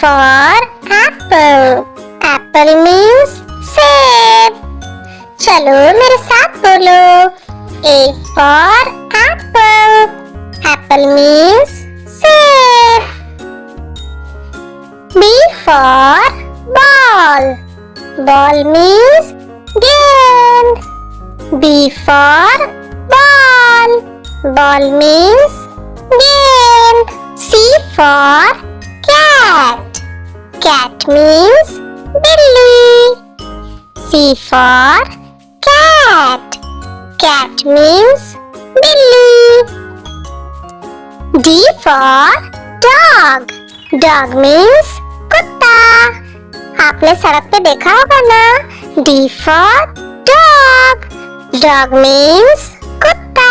for apple. Apple means सेब. चलो मेरे साथ बोलो. A for apple. Apple means सेब. B for ball. Ball means गेंद. B for ball. Ball means गेंद. C for cat. Cat means बिल्ली. C for cat. Cat means बिल्ली. D for dog. Dog means कुत्ता. आपने सड़क पे देखा होगा ना. D for dog. Dog means कुत्ता.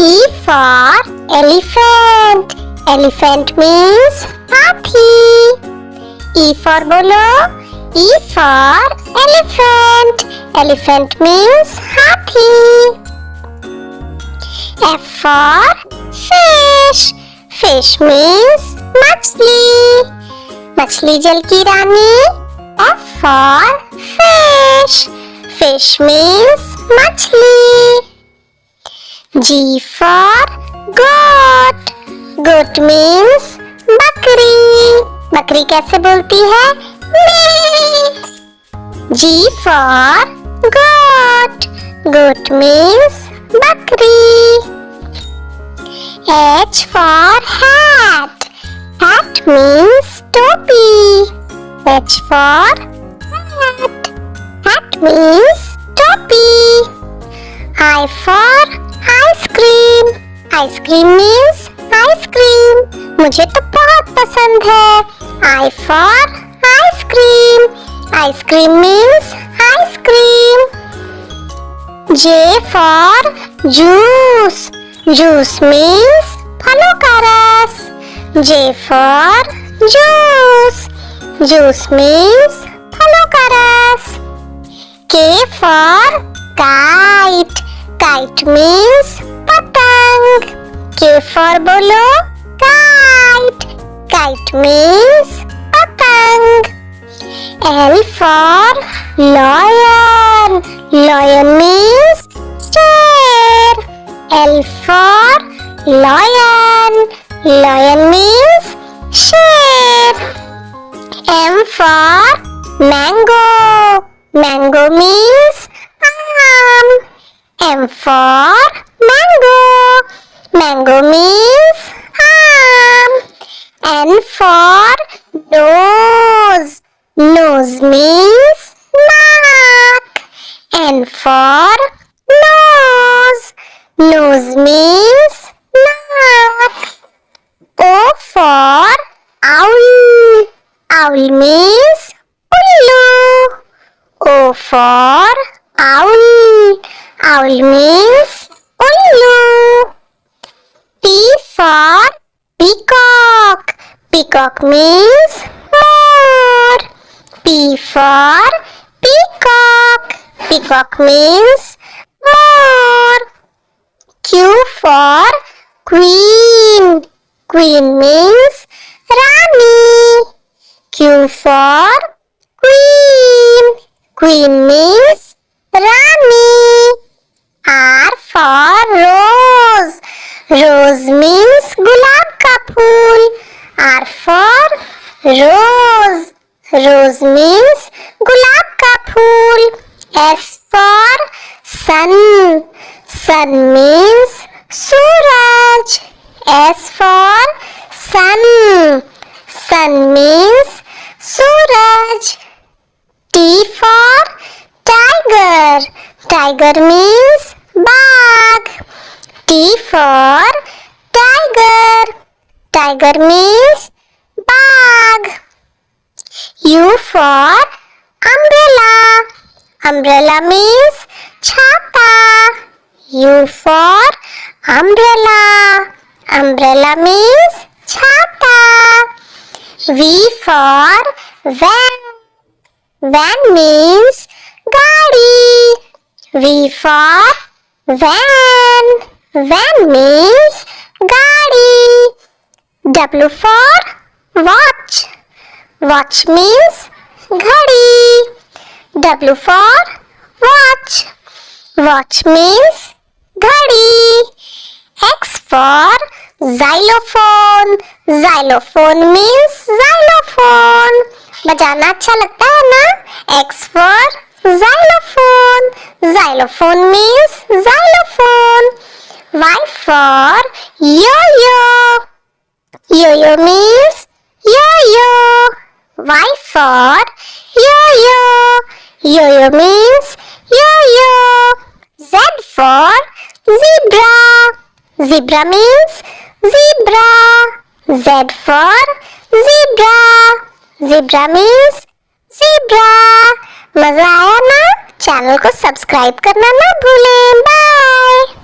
E for elephant. Elephant means हाथी. E for बोलो. E for elephant. Elephant means हाथी. F for fish. Fish means मछली. मछली जल की रानी. F for fish. Fish means मछली. G for goat. Goat means बकरी. बकरी कैसे बोलती है? G for goat. Goat means बकरी. H for hat. Hat means टोपी. H for hat. Hat means टोपी. I for ice cream. Ice cream means ice cream. मुझे तो बहुत पसंद है. I for ice cream. Ice cream means ice cream. J for juice. Juice means फलों का रस. J for juice. Juice means फलों का रस. K for kite. Kite means पतंग. K for बोलो. Kite. Kite means पतंग. L for lion. Lion means शेर. L for lion. Lion means शेर. M for mango. Mango means आम. M for mango. Mango means आम. N for nose. Nose means नाक. N for nose. Nose means नाक. O for owl. Owl means उल्लू. O for owl. Owl means ullu. P for peacock. Peacock means more. P for peacock. Peacock means more. Q for queen. Queen means rani. Q for queen. Queen means rani. R for rose. Rose means गुलाब का फूल. R for rose. Rose means गुलाब का फूल. S for sun. Sun means Suraj. S for sun. Sun means Suraj. T for tiger. Tiger means बाघ. T for tiger. Tiger means बाघ. U for umbrella. Umbrella means छाता. U for umbrella. Umbrella means छाता. V for van. Van means गाड़ी. V for van. Van means गाड़ी. W for watch. Watch means घड़ी. W for watch. Watch means घड़ी. X for xylophone. Xylophone means xylophone. बजाना अच्छा लगता है ना? X for xylophone. Xylophone means xylophone. Y for yo-yo. Yo-yo means yo-yo. Y for yo-yo. Yo-yo means yo-yo. Z for zebra. Zebra means zebra. Z for zebra. Zebra means zebra. मजा आया ना? Channel को subscribe करना ना भूलें. Bye.